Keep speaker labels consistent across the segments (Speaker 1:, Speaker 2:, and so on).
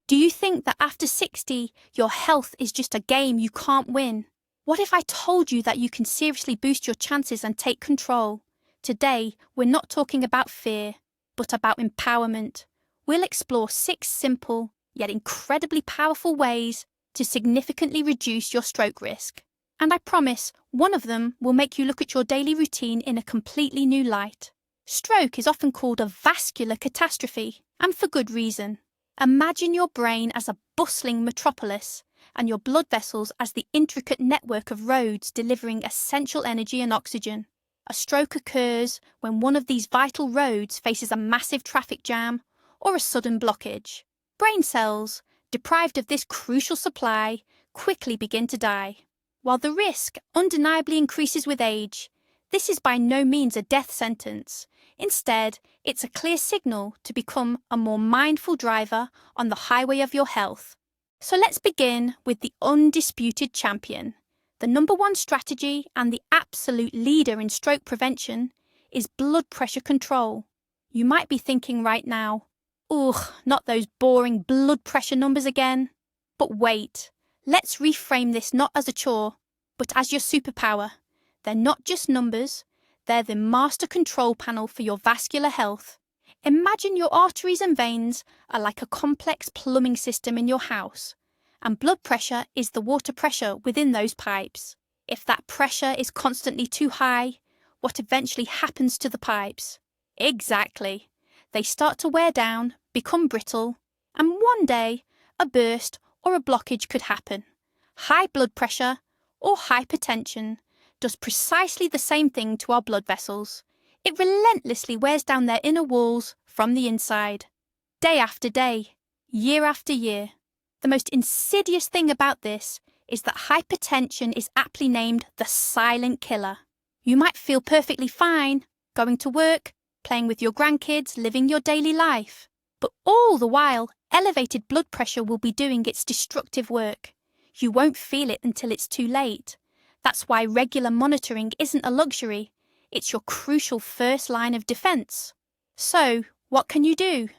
Speaker 1: Do you think that after 60, your health is just a game you can't win? What if I told you that you can seriously boost your chances and take control? Today, we're not talking about fear, but about empowerment. We'll explore 6 simple, yet incredibly powerful ways to significantly reduce your stroke risk. And I promise, one of them will make you look at your daily routine in a completely new light. Stroke is often called a vascular catastrophe, and for good reason. Imagine your brain as a bustling metropolis, and your blood vessels as the intricate network of roads delivering essential energy and oxygen. A stroke occurs when one of these vital roads faces a massive traffic jam or a sudden blockage. Brain cells, deprived of this crucial supply, quickly begin to die. While the risk undeniably increases with age, this is by no means a death sentence. Instead, it's a clear signal to become a more mindful driver on the highway of your health. So let's begin with the undisputed champion. The number one strategy and the absolute leader in stroke prevention is blood pressure control. You might be thinking right now, ugh, not those boring blood pressure numbers again. But wait, let's reframe this not as a chore, but as your superpower. They're not just numbers, they're the master control panel for your vascular health. Imagine your arteries and veins are like a complex plumbing system in your house, and blood pressure is the water pressure within those pipes. If that pressure is constantly too high, what eventually happens to the pipes? Exactly. They start to wear down, become brittle, and one day a burst or a blockage could happen. High blood pressure, or hypertension, does precisely the same thing to our blood vessels. It relentlessly wears down their inner walls from the inside. Day after day, year after year. The most insidious thing about this is that hypertension is aptly named the silent killer. You might feel perfectly fine, going to work, playing with your grandkids, living your daily life. But all the while, elevated blood pressure will be doing its destructive work. You won't feel it until it's too late. That's why regular monitoring isn't a luxury. It's your crucial first line of defense. So, what can you do?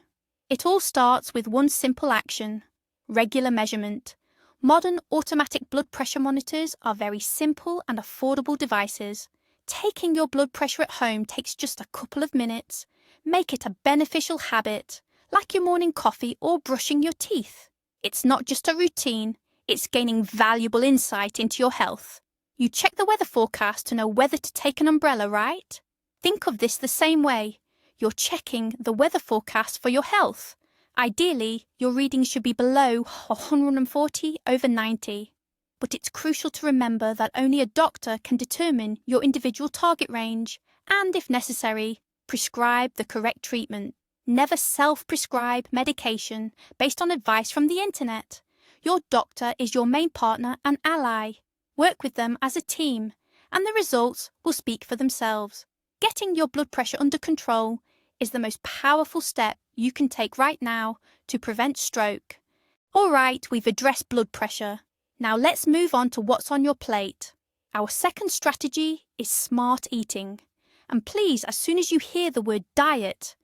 Speaker 1: It all starts with one simple action: regular measurement. Modern automatic blood pressure monitors are very simple and affordable devices. Taking your blood pressure at home takes just a couple of minutes. Make it a beneficial habit, like your morning coffee or brushing your teeth. It's not just a routine, it's gaining valuable insight into your health. You check the weather forecast to know whether to take an umbrella, right? Think of this the same way. You're checking the weather forecast for your health. Ideally, your reading should be below 140/90. But it's crucial to remember that only a doctor can determine your individual target range and, if necessary, prescribe the correct treatment. Never self-prescribe medication based on advice from the internet. Your doctor is your main partner and ally. Work with them as a team, and the results will speak for themselves. Getting your blood pressure under control is the most powerful step you can take right now to prevent stroke. All right, we've addressed blood pressure. Now let's move on to what's on your plate. Our second strategy is smart eating. And please, as soon as you hear the word diet,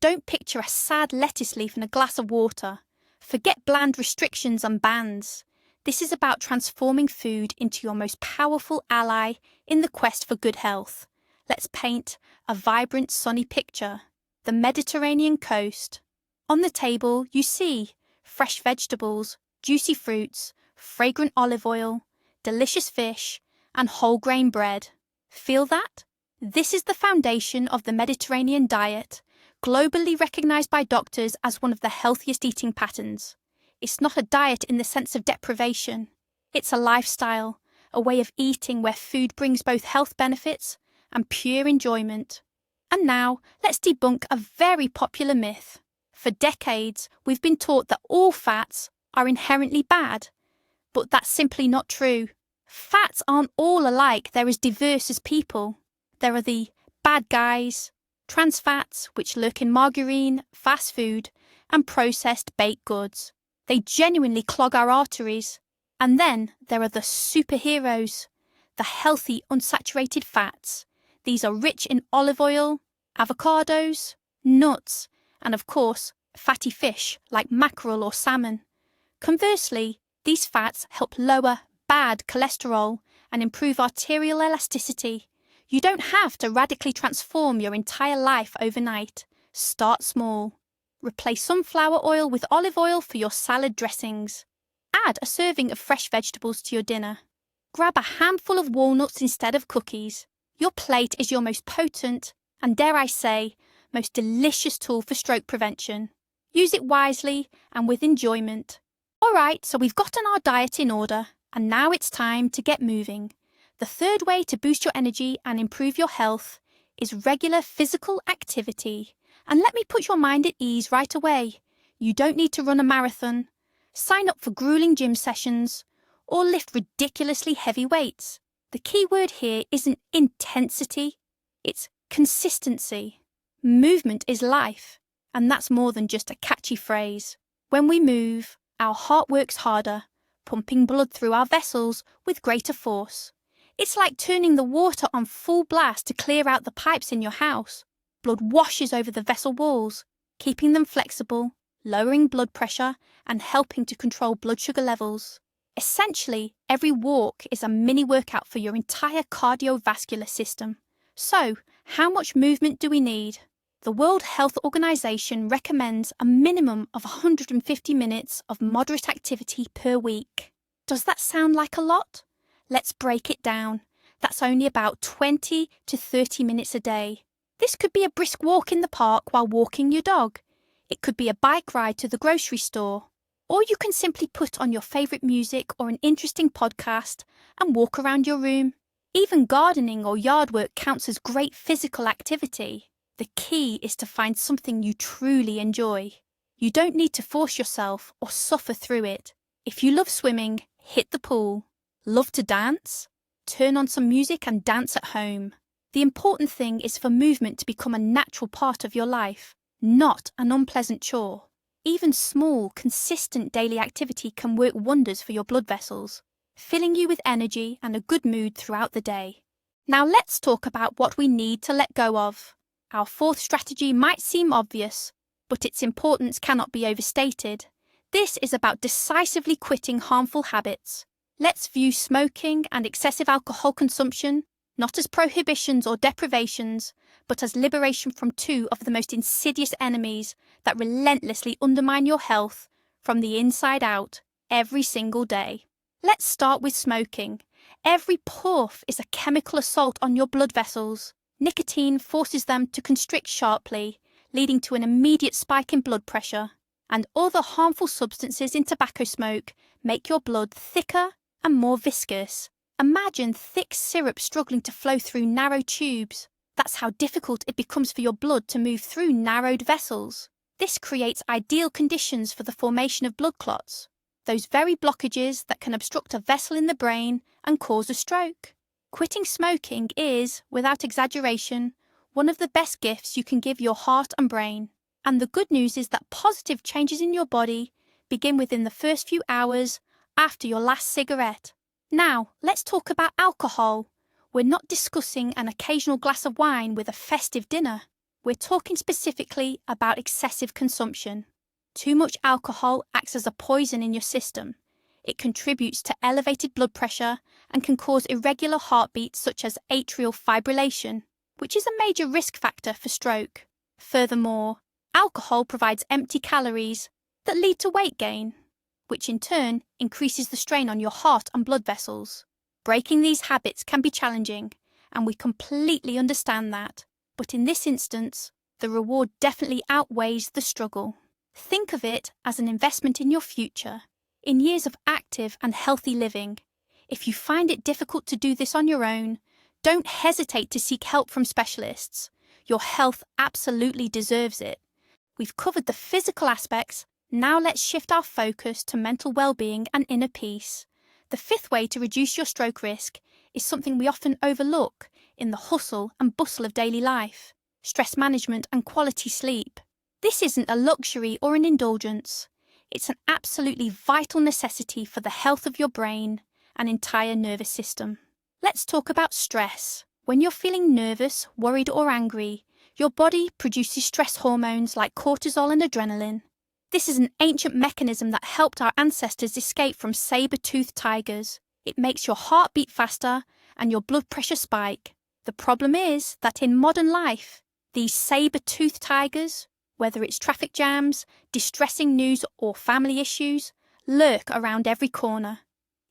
Speaker 1: don't picture a sad lettuce leaf and a glass of water. Forget bland restrictions and bans. This is about transforming food into your most powerful ally in the quest for good health. Let's paint a vibrant, sunny picture. The Mediterranean coast. On the table, you see fresh vegetables, juicy fruits, fragrant olive oil, delicious fish, and whole grain bread. Feel that? This is the foundation of the Mediterranean diet, globally recognized by doctors as one of the healthiest eating patterns. It's not a diet in the sense of deprivation. It's a lifestyle, a way of eating where food brings both health benefits and pure enjoyment. And now, let's debunk a very popular myth. For decades, we've been taught that all fats are inherently bad. But that's simply not true. Fats aren't all alike. They're as diverse as people. There are the bad guys, trans fats, which lurk in margarine, fast food, and processed baked goods. They genuinely clog our arteries. And then there are the superheroes, the healthy unsaturated fats. These are rich in olive oil, avocados, nuts, and of course, fatty fish like mackerel or salmon. Conversely, these fats help lower bad cholesterol and improve arterial elasticity. You don't have to radically transform your entire life overnight. Start small. Replace sunflower oil with olive oil for your salad dressings. Add a serving of fresh vegetables to your dinner. Grab a handful of walnuts instead of cookies. Your plate is your most potent and, dare I say, most delicious tool for stroke prevention. Use it wisely and with enjoyment. Alright, so we've gotten our diet in order, and now it's time to get moving. The third way to boost your energy and improve your health is regular physical activity. And let me put your mind at ease right away. You don't need to run a marathon, sign up for grueling gym sessions, or lift ridiculously heavy weights. The key word here isn't intensity, it's consistency. Movement is life, and that's more than just a catchy phrase. When we move, our heart works harder, pumping blood through our vessels with greater force. It's like turning the water on full blast to clear out the pipes in your house. Blood washes over the vessel walls, keeping them flexible, lowering blood pressure, and helping to control blood sugar levels. Essentially, every walk is a mini workout for your entire cardiovascular system. So, how much movement do we need? The World Health Organization recommends a minimum of 150 minutes of moderate activity per week. Does that sound like a lot? Let's break it down. That's only about 20 to 30 minutes a day. This could be a brisk walk in the park while walking your dog. It could be a bike ride to the grocery store. Or you can simply put on your favourite music or an interesting podcast and walk around your room. Even gardening or yard work counts as great physical activity. The key is to find something you truly enjoy. You don't need to force yourself or suffer through it. If you love swimming, hit the pool. Love to dance? Turn on some music and dance at home. The important thing is for movement to become a natural part of your life, not an unpleasant chore. Even small, consistent daily activity can work wonders for your blood vessels, filling you with energy and a good mood throughout the day. Now let's talk about what we need to let go of. Our fourth strategy might seem obvious, but its importance cannot be overstated. This is about decisively quitting harmful habits. Let's view smoking and excessive alcohol consumption not as prohibitions or deprivations, but as liberation from two of the most insidious enemies that relentlessly undermine your health from the inside out every single day. Let's start with smoking. Every puff is a chemical assault on your blood vessels. Nicotine forces them to constrict sharply, leading to an immediate spike in blood pressure. And other harmful substances in tobacco smoke make your blood thicker and more viscous. Imagine thick syrup struggling to flow through narrow tubes. That's how difficult it becomes for your blood to move through narrowed vessels. This creates ideal conditions for the formation of blood clots, those very blockages that can obstruct a vessel in the brain and cause a stroke. Quitting smoking is, without exaggeration, one of the best gifts you can give your heart and brain. And the good news is that positive changes in your body begin within the first few hours after your last cigarette. Now, let's talk about alcohol. We're not discussing an occasional glass of wine with a festive dinner. We're talking specifically about excessive consumption. Too much alcohol acts as a poison in your system. It contributes to elevated blood pressure and can cause irregular heartbeats such as atrial fibrillation, which is a major risk factor for stroke. Furthermore, alcohol provides empty calories that lead to weight gain, which in turn increases the strain on your heart and blood vessels. Breaking these habits can be challenging, and we completely understand that. But in this instance, the reward definitely outweighs the struggle. Think of it as an investment in your future, in years of active and healthy living. If you find it difficult to do this on your own, don't hesitate to seek help from specialists. Your health absolutely deserves it. We've covered the physical aspects. Now let's shift our focus to mental well-being and inner peace. The fifth way to reduce your stroke risk is something we often overlook in the hustle and bustle of daily life: stress management and quality sleep. This isn't a luxury or an indulgence. It's an absolutely vital necessity for the health of your brain and entire nervous system. Let's talk about stress. When you're feeling nervous, worried or angry, Your body produces stress hormones like cortisol and adrenaline. This is an ancient mechanism that helped our ancestors escape from saber-toothed tigers. It makes your heart beat faster and your blood pressure spike. The problem is that in modern life, these saber-toothed tigers, whether it's traffic jams, distressing news or family issues, lurk around every corner.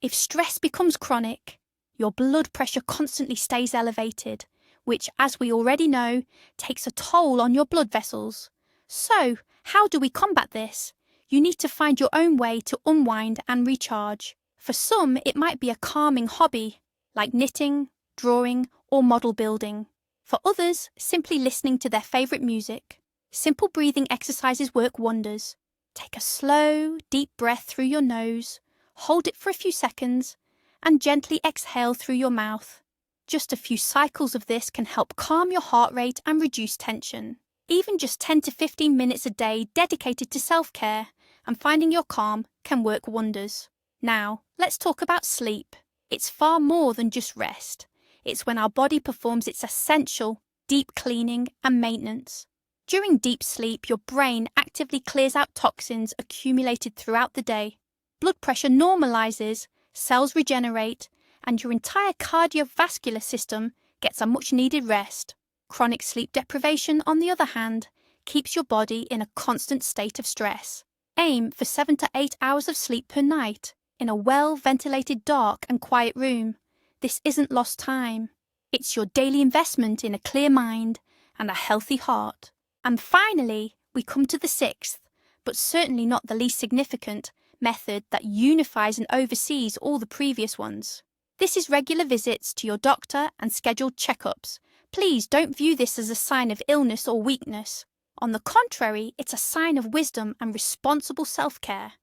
Speaker 1: If stress becomes chronic, your blood pressure constantly stays elevated, which, as we already know, takes a toll on your blood vessels. So, how do we combat this? You need to find your own way to unwind and recharge. For some, it might be a calming hobby, like knitting, drawing, or model building. For others, simply listening to their favourite music. Simple breathing exercises work wonders. Take a slow, deep breath through your nose, hold it for a few seconds, and gently exhale through your mouth. Just a few cycles of this can help calm your heart rate and reduce tension. Even just 10 to 15 minutes a day dedicated to self-care and finding your calm can work wonders. Now, let's talk about sleep. It's far more than just rest. It's when our body performs its essential deep cleaning and maintenance. During deep sleep, your brain actively clears out toxins accumulated throughout the day. Blood pressure normalizes, cells regenerate, and your entire cardiovascular system gets a much-needed rest. Chronic sleep deprivation, on the other hand, keeps your body in a constant state of stress. Aim for 7 to 8 hours of sleep per night in a well-ventilated, dark and quiet room. This isn't lost time. It's your daily investment in a clear mind and a healthy heart. And finally, we come to the sixth, but certainly not the least significant, method that unifies and oversees all the previous ones. This is regular visits to your doctor and scheduled checkups. Please don't view this as a sign of illness or weakness. On the contrary, it's a sign of wisdom and responsible self-care.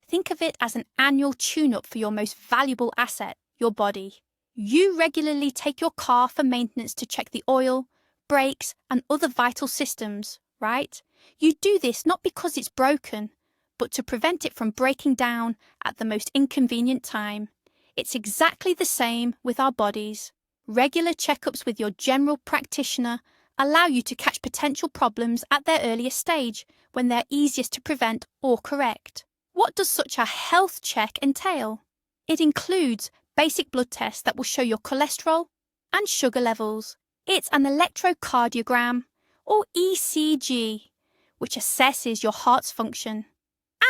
Speaker 1: Think of it as an annual tune-up for your most valuable asset, your body. You regularly take your car for maintenance to check the oil, brakes, and other vital systems, right? You do this not because it's broken, but to prevent it from breaking down at the most inconvenient time. It's exactly the same with our bodies. Regular checkups with your general practitioner allow you to catch potential problems at their earliest stage when they're easiest to prevent or correct. What does such a health check entail? It includes basic blood tests that will show your cholesterol and sugar levels. It's an electrocardiogram, or ECG, which assesses your heart's function.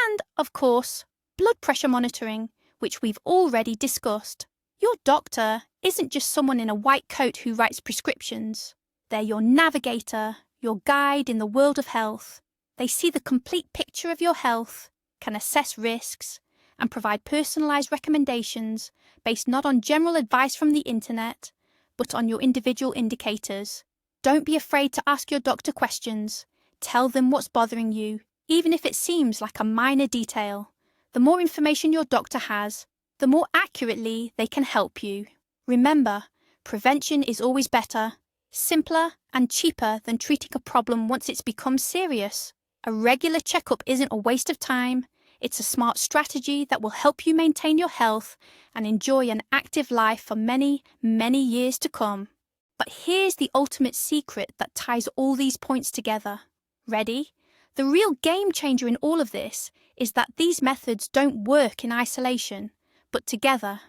Speaker 1: And, of course, blood pressure monitoring, which we've already discussed. Your doctor isn't just someone in a white coat who writes prescriptions. They're your navigator, your guide in the world of health. They see the complete picture of your health, can assess risks, and provide personalised recommendations based not on general advice from the internet, but on your individual indicators. Don't be afraid to ask your doctor questions. Tell them what's bothering you, even if it seems like a minor detail. The more information your doctor has, the more accurately they can help you. Remember, prevention is always better, simpler and cheaper than treating a problem once it's become serious. A regular checkup isn't a waste of time. It's a smart strategy that will help you maintain your health and enjoy an active life for many, many years to come. But here's the ultimate secret that ties all these points together. Ready? The real game changer in all of this is that these methods don't work in isolation, but together,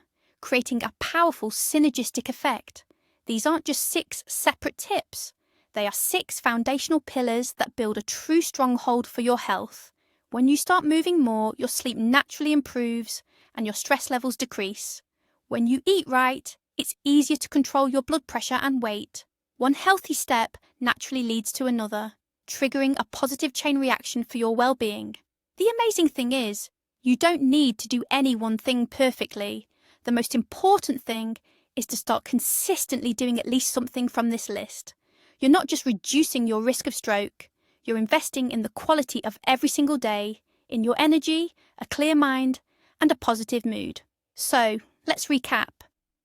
Speaker 1: creating a powerful synergistic effect. These aren't just 6 separate tips. They are 6 foundational pillars that build a true stronghold for your health. When you start moving more, your sleep naturally improves and your stress levels decrease. When you eat right, it's easier to control your blood pressure and weight. One healthy step naturally leads to another, triggering a positive chain reaction for your well-being. The amazing thing is, you don't need to do any one thing perfectly. The most important thing is to start consistently doing at least something from this list. You're not just reducing your risk of stroke, you're investing in the quality of every single day, in your energy, a clear mind, and a positive mood. So, let's recap.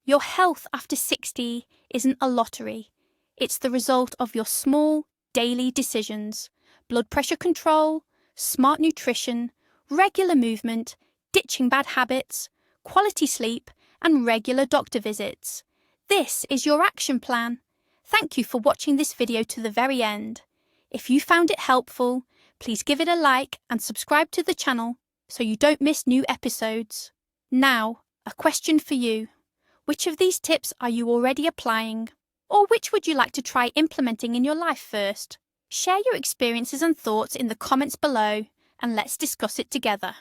Speaker 1: Your health after 60 isn't a lottery. It's the result of your small, daily decisions: blood pressure control, smart nutrition, regular movement, ditching bad habits, quality sleep, and regular doctor visits. This is your action plan. Thank you for watching this video to the very end. If you found it helpful, please give it a like and subscribe to the channel so you don't miss new episodes. Now, a question for you. Which of these tips are you already applying? Or which would you like to try implementing in your life first? Share your experiences and thoughts in the comments below, and let's discuss it together.